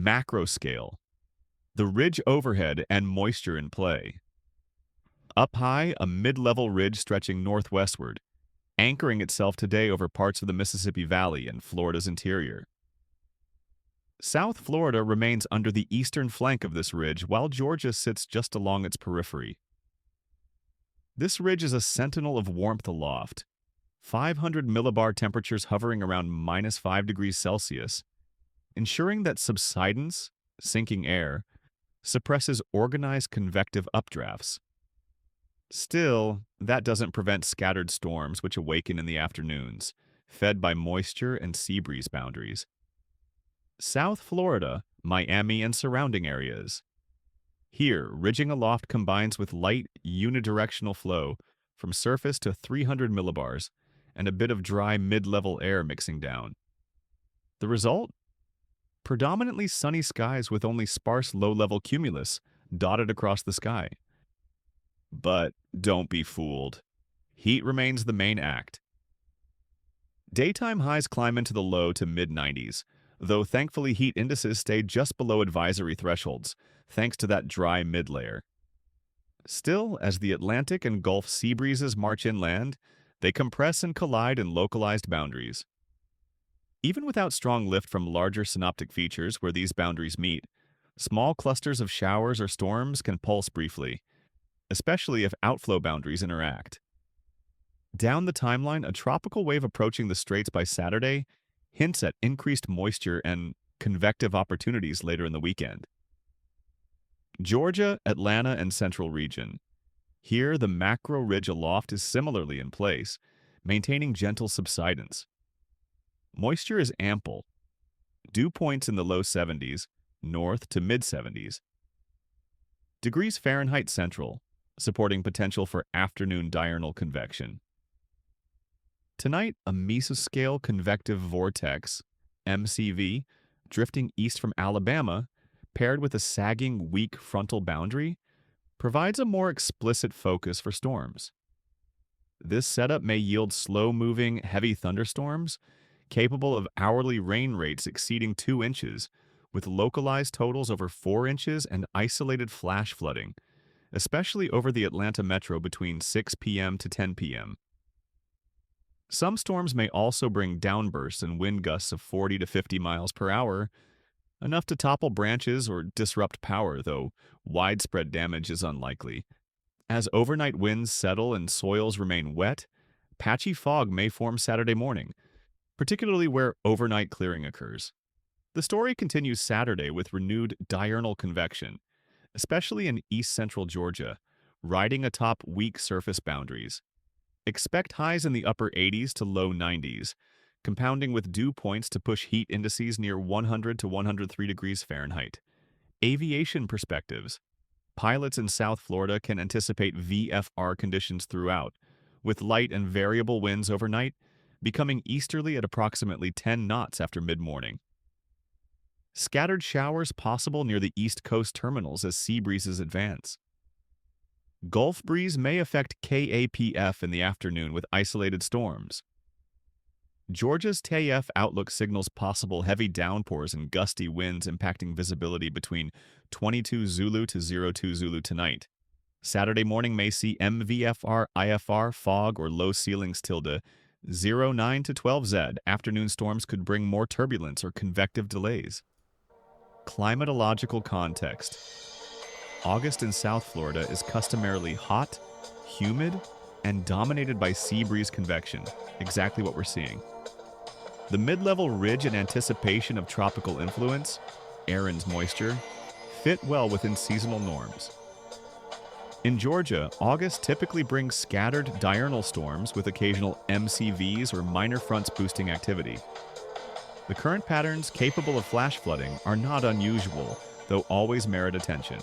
Macro scale. The ridge overhead and moisture in play. Up high, a mid-level ridge stretching northwestward, anchoring itself today over parts of the Mississippi Valley and Florida's interior. South Florida remains under the eastern flank of this ridge, while Georgia sits just along its periphery. This ridge is a sentinel of warmth aloft, 500 millibar temperatures hovering around -5 degrees Celsius, ensuring that subsidence, sinking air, suppresses organized convective updrafts. Still, that doesn't prevent scattered storms which awaken in the afternoons, fed by moisture and sea breeze boundaries. South Florida, Miami, and surrounding areas. Here, ridging aloft combines with light unidirectional flow from surface to 300 millibars and a bit of dry mid-level air mixing down. The result? Predominantly sunny skies with only sparse low-level cumulus dotted across the sky. But don't be fooled. Heat remains the main act. Daytime highs climb into the low to mid-90s, though thankfully heat indices stay just below advisory thresholds, thanks to that dry mid-layer. Still, as the Atlantic and Gulf sea breezes march inland, they compress and collide in localized boundaries. Even without strong lift from larger synoptic features where these boundaries meet, small clusters of showers or storms can pulse briefly, especially if outflow boundaries interact. Down the timeline, a tropical wave approaching the straits by Saturday hints at increased moisture and convective opportunities later in the weekend. Georgia, Atlanta, and Central Region. Here, the macro ridge aloft is similarly in place, maintaining gentle subsidence. Moisture is ample. Dew points in the low 70s, north to mid-70s. Degrees Fahrenheit central, supporting potential for afternoon diurnal convection. Tonight, a mesoscale convective vortex, MCV, drifting east from Alabama, paired with a sagging, weak frontal boundary, provides a more explicit focus for storms. This setup may yield slow-moving, heavy thunderstorms, capable of hourly rain rates exceeding 2 inches, with localized totals over 4 inches and isolated flash flooding, especially over the Atlanta metro between 6 p.m. to 10 p.m. Some storms may also bring downbursts and wind gusts of 40 to 50 miles per hour, enough to topple branches or disrupt power, though widespread damage is unlikely. As overnight winds settle and soils remain wet, patchy fog may form Saturday morning, particularly where overnight clearing occurs. The story continues Saturday with renewed diurnal convection, especially in east-central Georgia, riding atop weak surface boundaries. Expect highs in the upper 80s to low 90s, compounding with dew points to push heat indices near 100 to 103 degrees Fahrenheit. Aviation perspectives. Pilots in South Florida can anticipate VFR conditions throughout, with light and variable winds overnight, becoming easterly at approximately 10 knots after mid-morning. Scattered showers possible near the East Coast terminals as sea breezes advance. Gulf breeze may affect KAPF in the afternoon with isolated storms. Georgia's TAF outlook signals possible heavy downpours and gusty winds impacting visibility between 22 Zulu to 02 Zulu tonight. Saturday morning may see MVFR, IFR, fog, or low ceilings tilde 09 to 12 Z. Afternoon storms could bring more turbulence or convective delays. Climatological context. August in South Florida is customarily hot, humid, and dominated by sea breeze convection, exactly what we're seeing. The mid-level ridge in anticipation of tropical influence, Aaron's moisture, fit well within seasonal norms. In Georgia, August typically brings scattered diurnal storms with occasional MCVs or minor fronts boosting activity. The current patterns capable of flash flooding are not unusual, though always merit attention.